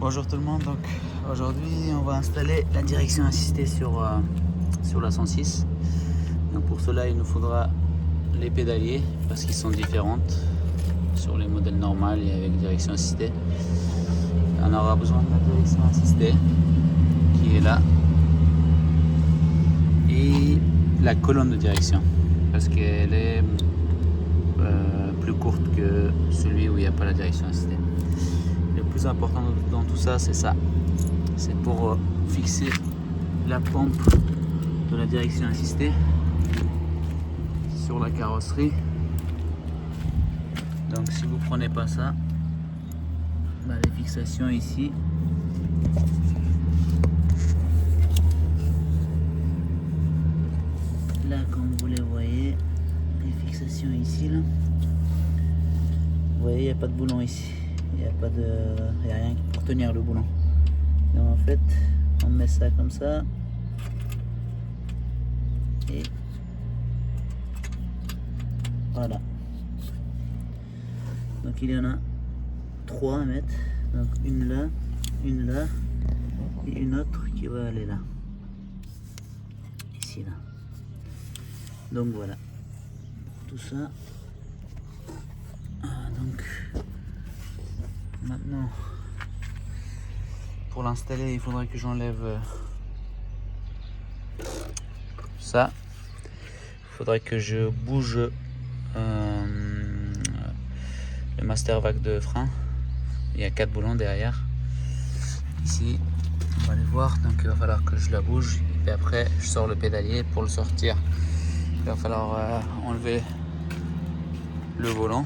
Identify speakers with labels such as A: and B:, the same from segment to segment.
A: Bonjour tout le monde, donc aujourd'hui on va installer la direction assistée sur la 106. Donc pour cela il nous faudra les pédaliers parce qu'ils sont différentes sur les modèles normaux et avec direction assistée. On aura besoin de la direction assistée qui est là et la colonne de direction parce qu'elle est plus courte que celui où il n'y a pas la direction assistée. Le plus important dans tout ça, c'est ça. C'est pour fixer la pompe de la direction assistée sur la carrosserie. Donc si vous prenez pas ça, les fixations ici, là comme vous les voyez, les fixations ici là, vous voyez il n'y a pas de boulon ici. Il n'y a rien pour tenir le boulon. Donc en fait, on met ça comme ça. Et voilà. Donc il y en a 3 à mettre. Donc une là et une autre qui va aller là. Ici là. Donc voilà. Tout ça. Donc maintenant, pour l'installer, il faudrait que j'enlève ça. Il faudrait que je bouge le master vac de frein. Il y a 4 boulons derrière. Ici, on va les voir. Donc il va falloir que je la bouge. Et après, je sors le pédalier. Pour le sortir, il va falloir enlever le volant.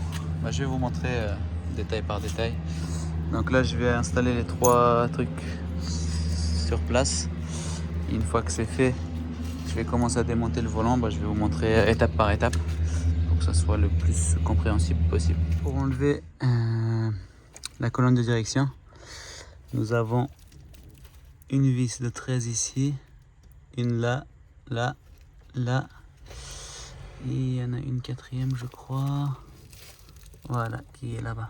A: Je vais vous montrer détail par détail. Donc là je vais installer les 3 trucs sur place. Et une fois que c'est fait, je vais commencer à démonter le volant. Je vais vous montrer étape par étape pour que ça soit le plus compréhensible possible. Pour enlever la colonne de direction, nous avons une vis de 13 ici, une là, là, là, et il y en a une 4e je crois, voilà, qui est là-bas.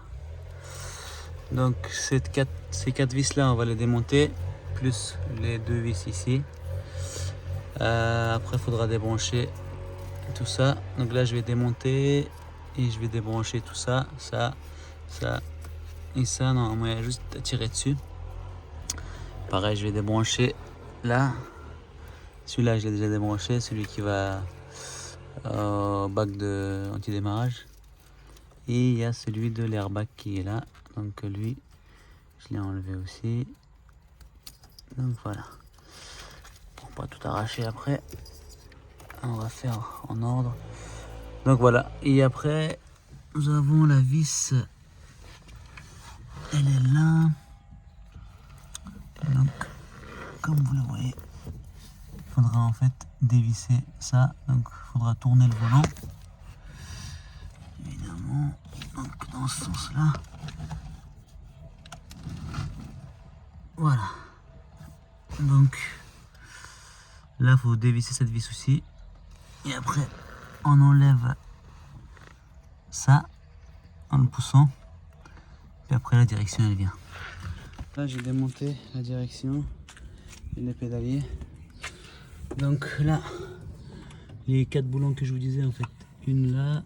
A: Donc ces 4 vis là on va les démonter, plus les 2 vis ici. Après il faudra débrancher tout ça. Donc là je vais démonter et je vais débrancher tout ça, ça et ça. Normalement il y a juste à tirer dessus. Pareil, je vais débrancher là. Celui-là je l'ai déjà débranché, celui qui va au bac de anti-démarrage. Et il y a celui de l'airbag qui est là. Donc lui, je l'ai enlevé aussi. Donc voilà. Pour pas tout arracher après, on va faire en ordre. Donc voilà. Et après, nous avons la vis. Elle est là. Donc, comme vous le voyez, il faudra en fait dévisser ça. Donc il faudra tourner le volant. Évidemment. Donc dans ce sens-là. Voilà. Donc là, il faut dévisser cette vis aussi. Et après, on enlève ça en le poussant. Puis après, la direction, elle vient. Là, j'ai démonté la direction et les pédaliers. Donc là, les 4 boulons que je vous disais, en fait, une là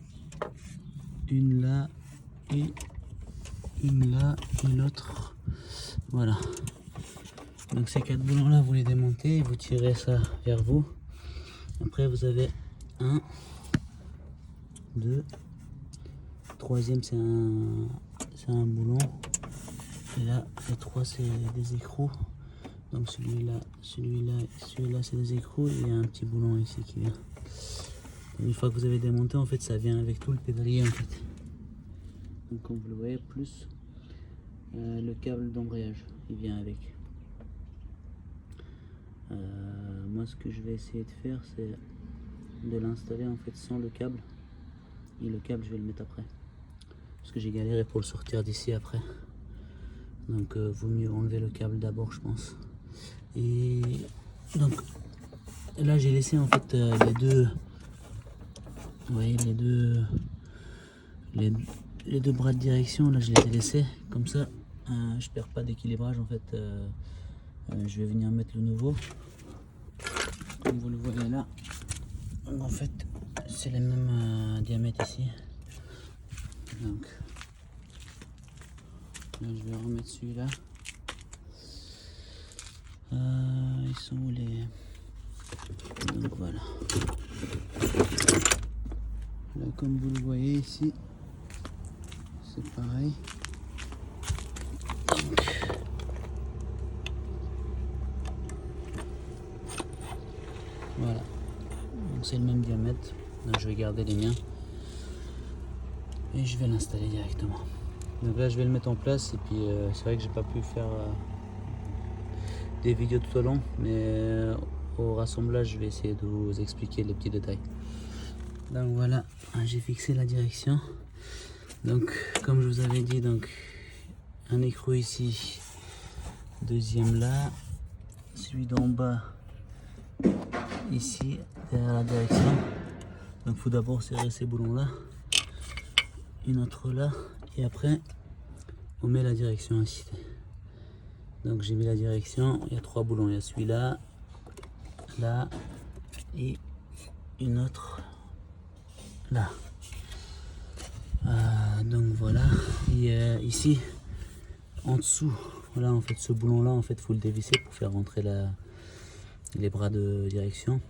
A: et une là et l'autre. Voilà. Donc ces 4 boulons là, vous les démontez et vous tirez ça vers vous. Après vous avez 1, 2, 3e c'est un boulon. Et là les 3 c'est des écrous. Donc celui-là c'est des écrous et il y a un petit boulon ici qui vient. Une fois que vous avez démonté, en fait ça vient avec tout le pédalier en fait. Donc comme vous le voyez, plus le câble d'embrayage, il vient avec. Moi ce que je vais essayer de faire, c'est de l'installer en fait sans le câble, et le câble je vais le mettre après parce que j'ai galéré pour le sortir d'ici après. Donc vaut mieux enlever le câble d'abord, je pense. Et donc là j'ai laissé en fait les deux, vous voyez, les deux bras de direction là, je les ai laissés comme ça. je perds pas d'équilibrage en fait. Je vais venir mettre le nouveau. Comme vous le voyez là. Donc, en fait, c'est les mêmes diamètres ici. Donc là, je vais remettre celui-là. Ils sont où les... Donc voilà. Là, comme vous le voyez ici, c'est pareil. Donc, voilà. Donc c'est le même diamètre. Donc je vais garder les miens. Et je vais l'installer directement. Donc là je vais le mettre en place et puis c'est vrai que j'ai pas pu faire des vidéos tout au long, mais au rassemblage je vais essayer de vous expliquer les petits détails. Donc voilà, j'ai fixé la direction. Donc comme je vous avais dit, donc un écrou ici, deuxième là, celui d'en bas ici derrière la direction. Donc il faut d'abord serrer ces boulons là, une autre là, et après on met la direction ici. Donc j'ai mis la direction, il y a 3 boulons, il y a celui-là, là et une autre là. Donc voilà, et ici en dessous, voilà en fait ce boulon là, en fait faut le dévisser pour faire rentrer les bras de direction.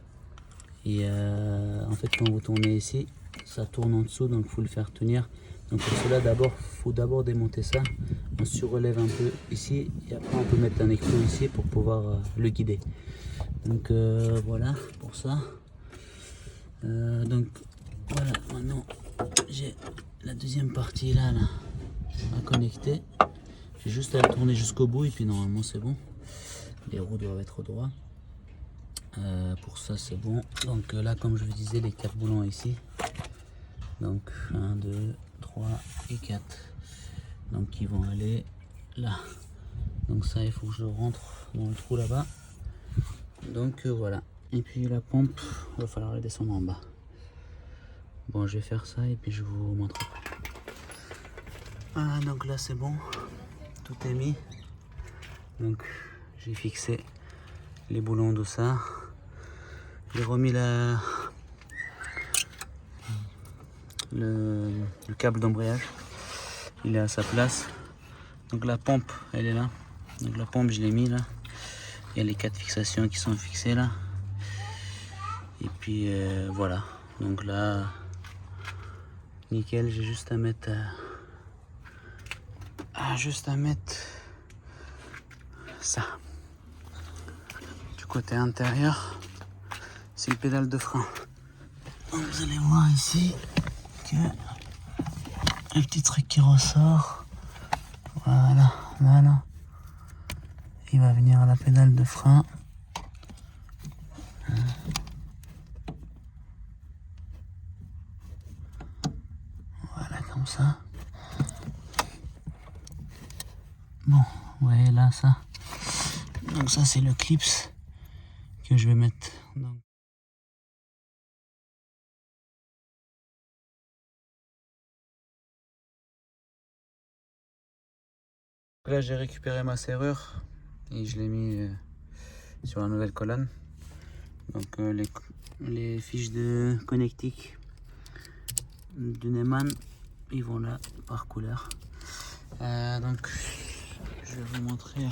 A: Et en fait quand vous tournez ici, ça tourne en dessous, donc faut le faire tenir. Donc pour cela faut d'abord démonter ça, on surélève un peu ici et après on peut mettre un écrou ici pour pouvoir le guider. Donc voilà pour ça. Donc voilà, maintenant j'ai la deuxième partie là à connecter. J'ai juste à la tourner jusqu'au bout et puis normalement c'est bon. Les roues doivent être droits. Pour ça c'est bon. Donc là comme je vous disais, les 4 boulons ici. Donc 1, 2, 3 et 4. Donc ils vont aller là. Donc ça il faut que je rentre dans le trou là-bas. Donc voilà. Et puis la pompe, il va falloir la descendre en bas. Bon, je vais faire ça et puis je vous montre. Voilà, donc là c'est bon, tout est mis. Donc j'ai fixé les boulons de ça. J'ai remis le câble d'embrayage, il est à sa place. Donc la pompe, elle est là. Donc la pompe, je l'ai mis là. Il y a les 4 fixations qui sont fixées là. Et puis voilà. Donc là, nickel. J'ai juste à mettre, ça. Du côté intérieur, c'est une pédale de frein. Donc vous allez voir ici que le petit truc qui ressort. Voilà, voilà. Il va venir à la pédale de frein. Voilà, comme ça. Bon, vous voyez là, ça. Donc ça, c'est le clips que je vais mettre. Donc. Là, j'ai récupéré ma serrure et je l'ai mis sur la nouvelle colonne. Donc les fiches de connectique du Neumann, ils vont là par couleur. Donc je vais vous montrer.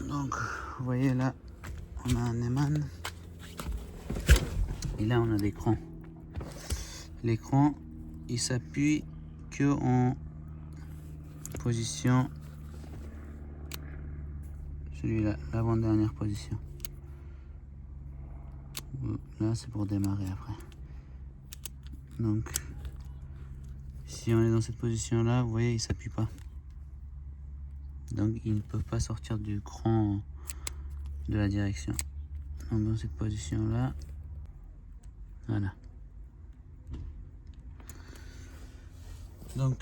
A: Donc vous voyez là, on a un Neumann et là on a l'écran. L'écran, il s'appuie que en position, celui-là, l'avant-dernière position. Là c'est pour démarrer après. Donc si on est dans cette position là, vous voyez, il s'appuie pas. Donc ils ne peuvent pas sortir du cran de la direction. Donc dans cette position là, voilà. Donc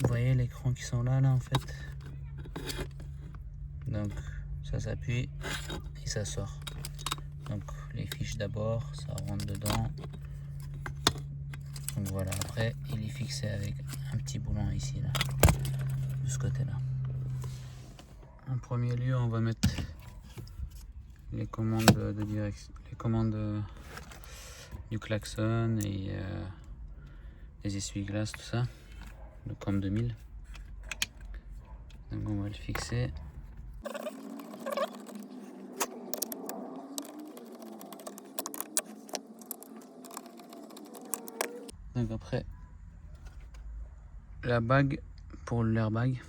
A: vous voyez l'écran qui sont là en fait. Donc ça s'appuie et ça sort. Donc les fiches d'abord, ça rentre dedans. Donc voilà, après il est fixé avec un petit boulon ici, là, de ce côté là. En premier lieu, on va mettre les commandes de direction, les commandes du klaxon et les essuie-glaces, tout ça, le COM 2000. Donc on va le fixer. Donc après, la bague pour l'airbag.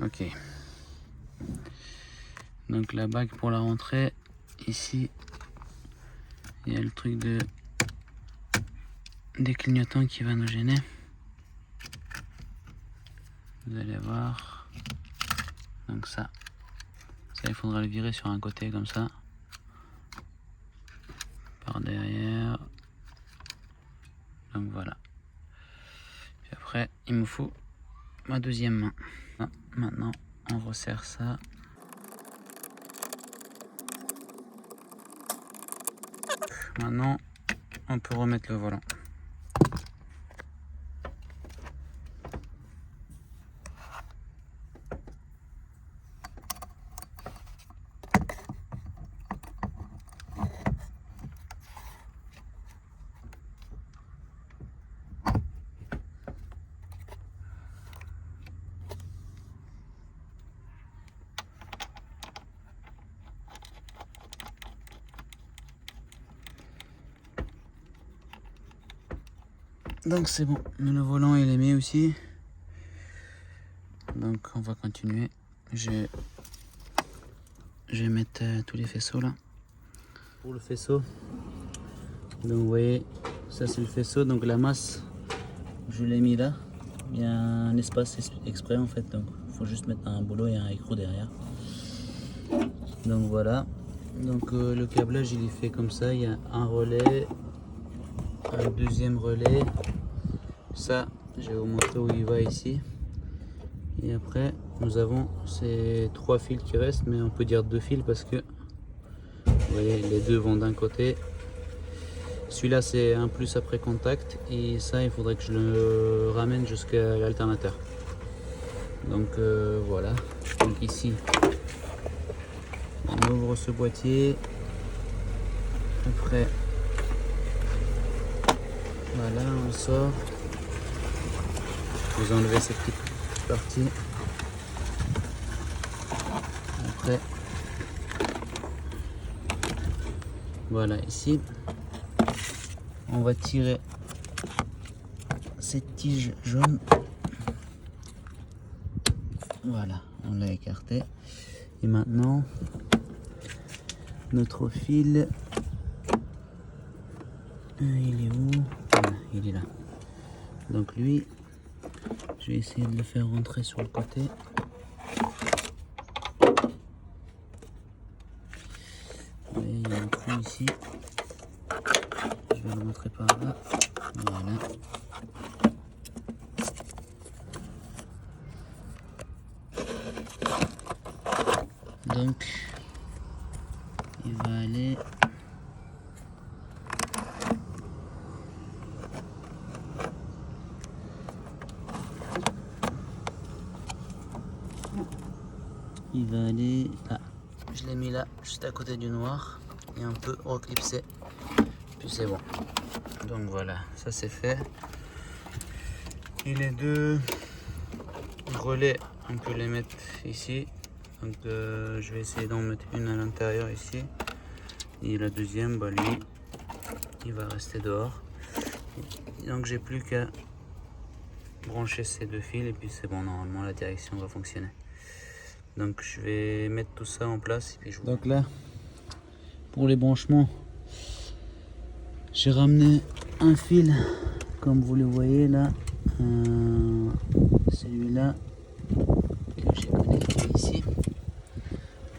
A: Ok. Donc la bague pour la rentrée, ici, il y a le truc des clignotants qui va nous gêner. Vous allez voir. Donc ça il faudra le virer sur un côté comme ça. Par derrière. Donc voilà. Puis après, il me faut ma deuxième main. Maintenant, on resserre ça. Maintenant, on peut remettre le volant. Donc c'est bon, le volant il est mis aussi. Donc on va continuer. Je vais mettre tous les faisceaux là. Pour le faisceau, donc vous voyez, ça c'est le faisceau, donc la masse, je l'ai mis là. Il y a un espace exprès en fait, donc il faut juste mettre un boulot et un écrou derrière. Donc voilà, donc le câblage il est fait comme ça, il y a un relais, un deuxième relais. Ça, je vais vous montrer où il va ici. Et après, nous avons ces 3 fils qui restent, mais on peut dire 2 fils parce que vous voyez, les deux vont d'un côté. Celui-là, c'est un plus après contact, et ça, il faudrait que je le ramène jusqu'à l'alternateur. Donc voilà. Donc ici, on ouvre ce boîtier. Après, voilà, on sort. Vous enlevez cette petite partie. Après, voilà, ici, on va tirer cette tige jaune. Voilà, on l'a écarté. Et maintenant, notre fil, il est où? Voilà, il est là. Donc lui, je vais essayer de le faire rentrer sur le côté. Vous voyez, il y a un trou ici. Je vais le montrer par là. Voilà. Donc, il va aller là. Je l'ai mis là, juste à côté du noir, et un peu reclipsé. Puis c'est bon. Donc voilà, ça c'est fait. Et les deux relais, on peut les mettre ici. Donc je vais essayer d'en mettre une à l'intérieur ici. Et la deuxième, bah, lui, il va rester dehors. Donc j'ai plus qu'à brancher ces deux fils et puis c'est bon, normalement la direction va fonctionner. Donc je vais mettre tout ça en place. Et puis je... Donc là, pour les branchements, j'ai ramené un fil, comme vous le voyez là, celui-là que j'ai connecté ici.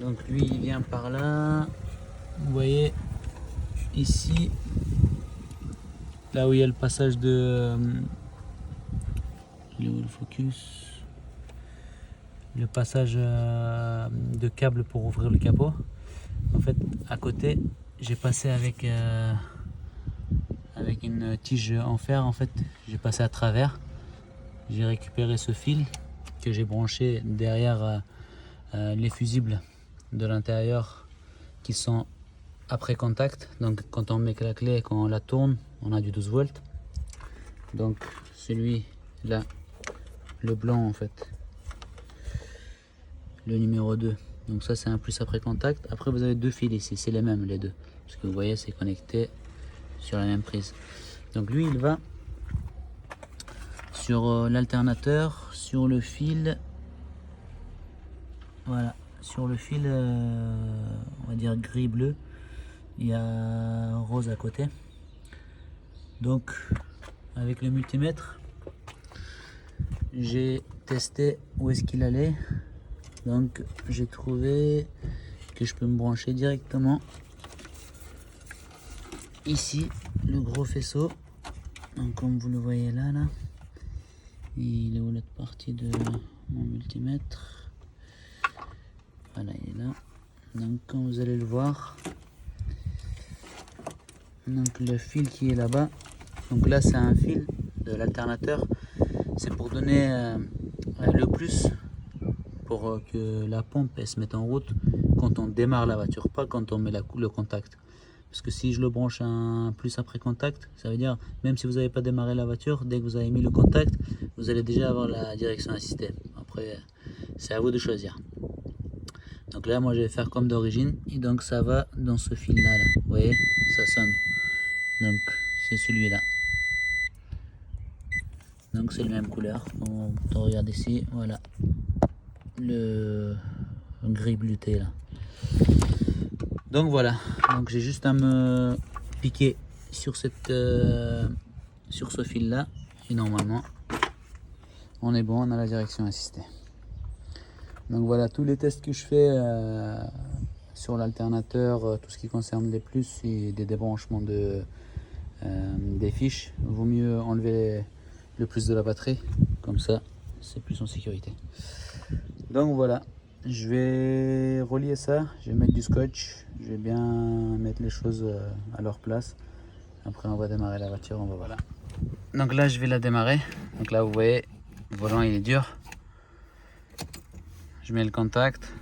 A: Donc lui il vient par là, vous voyez, ici, là où il y a le passage de... il est où le focus? Le passage de câble pour ouvrir le capot. En fait, à côté, j'ai passé avec une tige en fer. En fait, j'ai passé à travers. J'ai récupéré ce fil que j'ai branché derrière les fusibles de l'intérieur qui sont après contact. Donc, quand on met la clé et quand on la tourne, on a du 12 volts. Donc, celui-là, le blanc en fait, le numéro 2. Donc ça c'est un plus après contact. Après vous avez deux fils ici, c'est les mêmes les deux. Parce que vous voyez c'est connecté sur la même prise. Donc lui il va sur l'alternateur, sur le fil. Voilà, sur le fil on va dire gris-bleu. Il y a rose à côté. Donc avec le multimètre, j'ai testé où est-ce qu'il allait. Donc j'ai trouvé que je peux me brancher directement ici, le gros faisceau. Donc comme vous le voyez là, il est où l'autre partie de mon multimètre? Voilà, il est là. Donc quand vous allez le voir, donc le fil qui est là-bas, donc là c'est un fil de l'alternateur, c'est pour donner le plus, pour que la pompe elle se mette en route quand on démarre la voiture, pas quand on met le contact. Parce que si je le branche un plus après contact, ça veut dire même si vous n'avez pas démarré la voiture, dès que vous avez mis le contact, vous allez déjà avoir la direction assistée. Après, c'est à vous de choisir. Donc là, moi je vais faire comme d'origine, et donc ça va dans ce fil là. Vous voyez, ça sonne. Donc c'est celui-là. Donc c'est la même couleur. On regarde ici, voilà. Le gris bleuté là. Donc voilà, donc j'ai juste à me piquer sur sur ce fil là et normalement on est bon, on a la direction assistée. Donc voilà tous les tests que je fais sur l'alternateur, tout ce qui concerne les plus et des débranchements des fiches. Vaut mieux enlever le plus de la batterie, comme ça c'est plus en sécurité. Donc voilà, je vais relier ça, je vais mettre du scotch, je vais bien mettre les choses à leur place. Après on va démarrer la voiture, on va voir. Voilà. Donc là je vais la démarrer. Donc là vous voyez, le volant il est dur. Je mets le contact,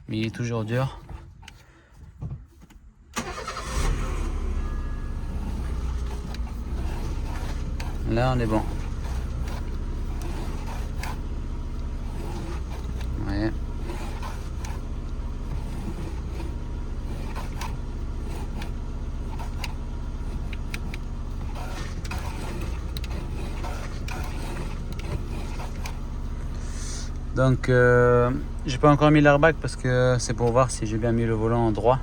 A: mais il est toujours dur. Là on est bon. Ouais. Donc j'ai pas encore mis l'airbag parce que c'est pour voir si j'ai bien mis le volant droit.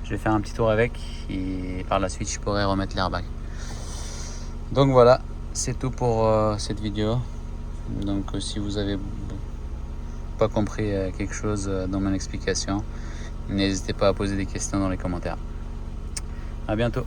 A: Je vais faire un petit tour avec et par la suite je pourrai remettre l'airbag. Donc voilà, c'est tout pour cette vidéo. Donc si vous avez pas compris quelque chose dans mon explication, n'hésitez pas à poser des questions dans les commentaires. À bientôt.